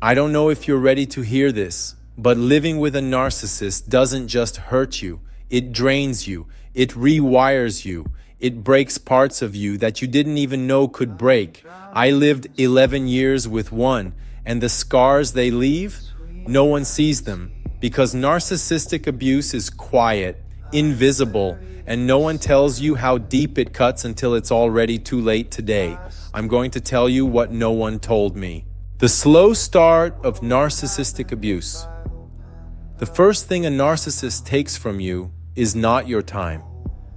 I don't know if you're ready to hear this, but living with a narcissist doesn't just hurt you, it drains you, it rewires you, it breaks parts of you that you didn't even know could break. I lived 11 years with one, and the scars they leave, no one sees them, because narcissistic abuse is quiet, invisible, and no one tells you how deep it cuts until it's already too late. Today, I'm going to tell you what no one told me. The slow start of narcissistic abuse. The first thing a narcissist takes from you is not your time,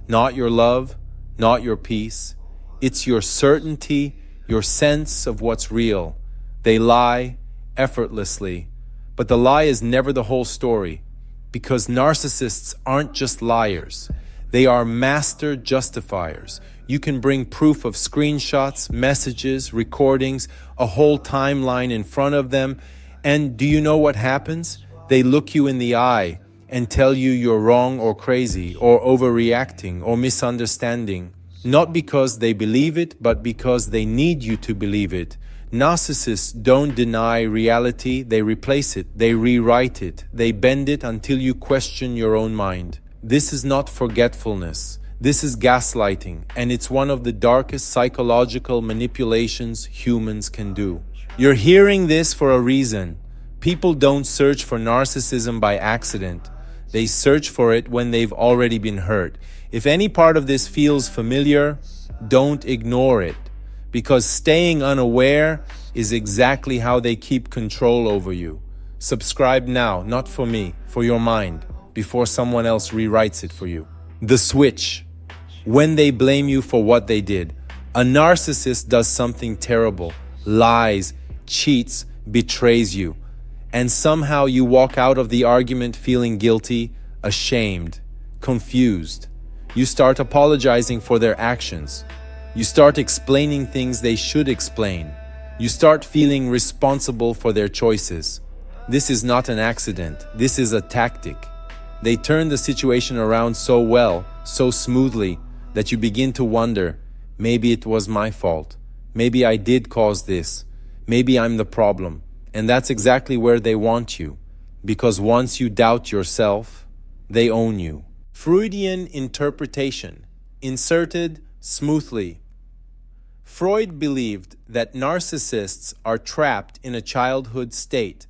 not your love, not your peace. It's your certainty, your sense of what's real. They lie effortlessly, but the lie is never the whole story, because narcissists aren't just liars. They are master justifiers. You can bring proof of screenshots, messages, recordings, a whole timeline in front of them. And do you know what happens? They look you in the eye and tell you you're wrong or crazy or overreacting or misunderstanding. Not because they believe it, but because they need you to believe it. Narcissists don't deny reality, they replace it, they rewrite it, they bend it until you question your own mind. This is not forgetfulness. This is gaslighting, and it's one of the darkest psychological manipulations humans can do. You're hearing this for a reason. People don't search for narcissism by accident. They search for it when they've already been hurt. If any part of this feels familiar, don't ignore it, because staying unaware is exactly how they keep control over you. Subscribe now, not for me, for your mind, before someone else rewrites it for you. The switch. When they blame you for what they did. A narcissist does something terrible, lies, cheats, betrays you, and somehow you walk out of the argument feeling guilty, ashamed, confused. You start apologizing for their actions. You start explaining things they should explain. You start feeling responsible for their choices. This is not an accident. This is a tactic. They turn the situation around so well, so smoothly, that you begin to wonder, maybe it was my fault. Maybe I did cause this. Maybe I'm the problem. And that's exactly where they want you. Because once you doubt yourself, they own you. Freudian interpretation. Inserted smoothly. Freud believed that narcissists are trapped in a childhood state,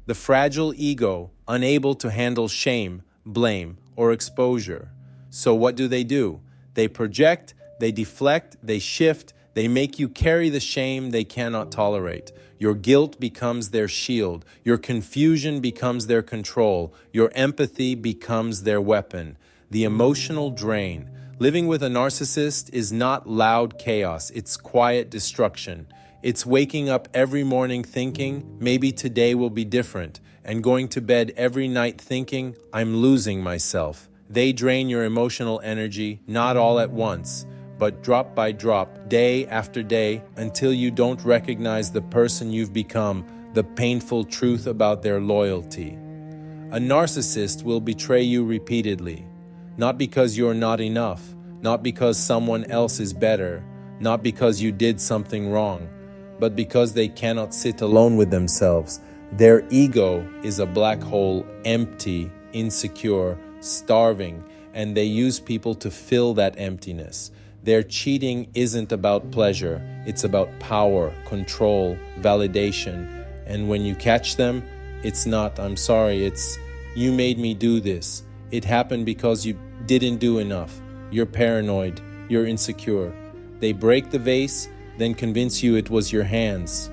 the fragile ego unable to handle shame, blame, or exposure. So what do? They project, they deflect, they shift, they make you carry the shame they cannot tolerate. Your guilt becomes their shield. Your confusion becomes their control. Your empathy becomes their weapon. The emotional drain. Living with a narcissist is not loud chaos, it's quiet destruction. It's waking up every morning thinking, maybe today will be different, and going to bed every night thinking, I'm losing myself. They drain your emotional energy, not all at once, but drop by drop, day after day, until you don't recognize the person you've become, the painful truth about their loyalty. A narcissist will betray you repeatedly, not because you're not enough, not because someone else is better, not because you did something wrong, but because they cannot sit alone with themselves. Their ego is a black hole, empty, insecure, starving, and they use people to fill that emptiness. Their cheating isn't about pleasure, it's about power, control, validation. And when you catch them, it's not, I'm sorry, it's, you made me do this. It happened because you didn't do enough. You're paranoid, you're insecure. They break the vase, then convince you it was your hands.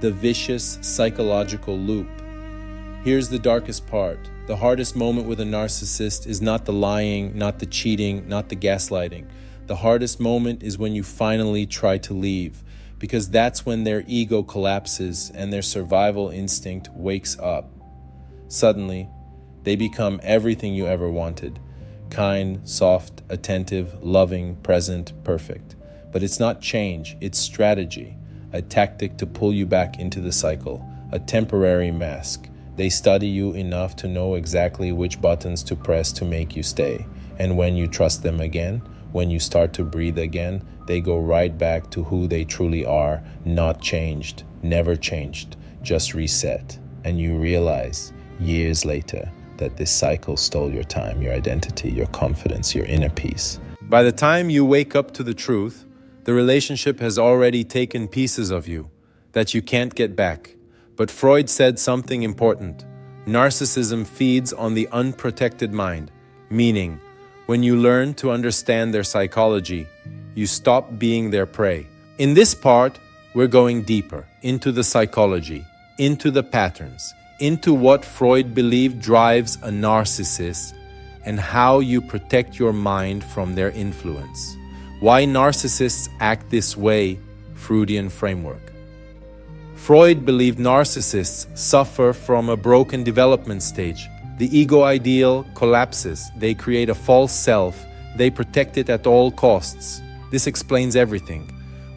The vicious psychological loop. Here's the darkest part. The hardest moment with a narcissist is not the lying, not the cheating, not the gaslighting. The hardest moment is when you finally try to leave, because that's when their ego collapses and their survival instinct wakes up. Suddenly, they become everything you ever wanted. Kind, soft, attentive, loving, present, perfect. But it's not change, it's strategy. A tactic to pull you back into the cycle. A temporary mask. They study you enough to know exactly which buttons to press to make you stay. And when you trust them again, when you start to breathe again, they go right back to who they truly are, not changed, never changed. just reset, and you realize years later that this cycle stole your time, your identity, your confidence, your inner peace. By the time you wake up to the truth, the relationship has already taken pieces of you that you can't get back. But Freud said something important. Narcissism feeds on the unprotected mind, meaning when you learn to understand their psychology, you stop being their prey. In this part, we're going deeper into the psychology, into the patterns, into what Freud believed drives a narcissist, and how you protect your mind from their influence. Why narcissists act this way, Freudian framework. Freud believed narcissists suffer from a broken development stage. The ego ideal collapses, they create a false self, they protect it at all costs. This explains everything.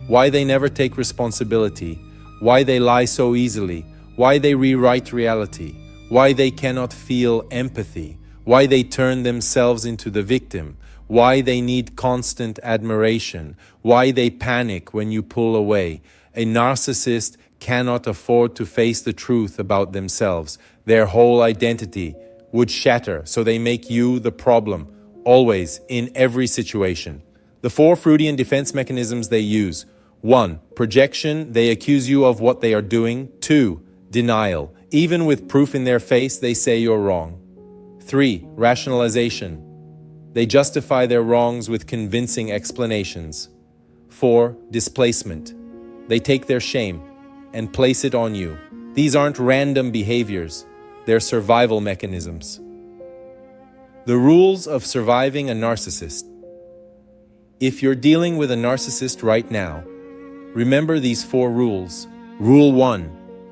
Why they never take responsibility, why they lie so easily, why they rewrite reality, why they cannot feel empathy, why they turn themselves into the victim, why they need constant admiration, why they panic when you pull away. A narcissist cannot afford to face the truth about themselves. Their whole identity would shatter, so they make you the problem, always, in every situation. The 4 Freudian defense mechanisms they use. 1. Projection, they accuse you of what they are doing. 2. Denial, even with proof in their face, they say you're wrong. 3. Rationalization, they justify their wrongs with convincing explanations. 4. Displacement, they take their shame and place it on you. These aren't random behaviors, they're survival mechanisms. The rules of surviving a narcissist. If you're dealing with a narcissist right now, remember these 4 rules. Rule 1.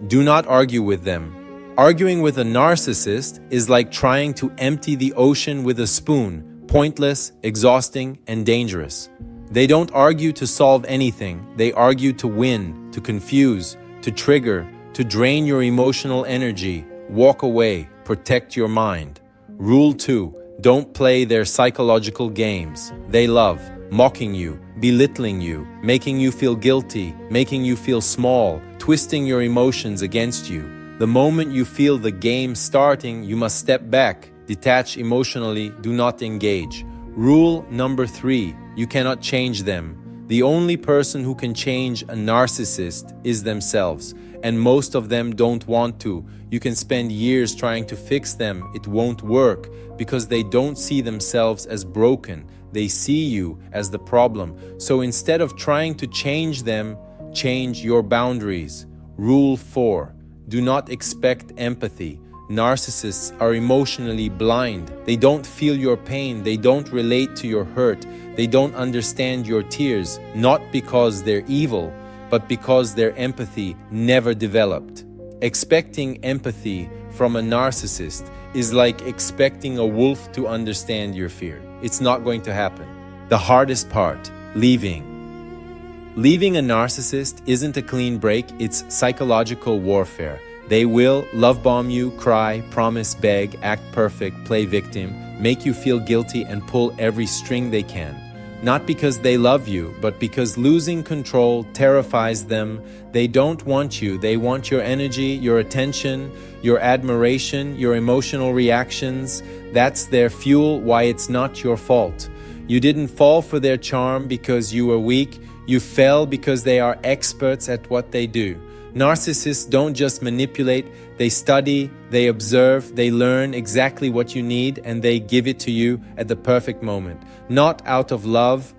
Do not argue with them. Arguing with a narcissist is like trying to empty the ocean with a spoon, pointless, exhausting, and dangerous. They don't argue to solve anything. They argue to win, to confuse, to trigger, to drain your emotional energy. Walk away, protect your mind. Rule 2. Don't play their psychological games. They love mocking you, belittling you, making you feel guilty, making you feel small, twisting your emotions against you. The moment you feel the game starting, you must step back, detach emotionally, do not engage. Rule number 3, you cannot change them. The only person who can change a narcissist is themselves, and most of them don't want to. You can spend years trying to fix them, it won't work, because they don't see themselves as broken. They see you as the problem. So instead of trying to change them, change your boundaries. Rule 4. Do not expect empathy. Narcissists are emotionally blind. They don't feel your pain. They don't relate to your hurt. They don't understand your tears, not because they're evil, but because their empathy never developed. Expecting empathy from a narcissist is like expecting a wolf to understand your fear. It's not going to happen. The hardest part, leaving. Leaving a narcissist isn't a clean break, it's psychological warfare. They will love bomb you, cry, promise, beg, act perfect, play victim, make you feel guilty, and pull every string they can. Not because they love you, but because losing control terrifies them. They don't want you. They want your energy, your attention, your admiration, your emotional reactions. That's their fuel, why it's not your fault. You didn't fall for their charm because you were weak. You fell because they are experts at what they do. Narcissists don't just manipulate, they study, they observe, they learn exactly what you need, and they give it to you at the perfect moment. Not out of love,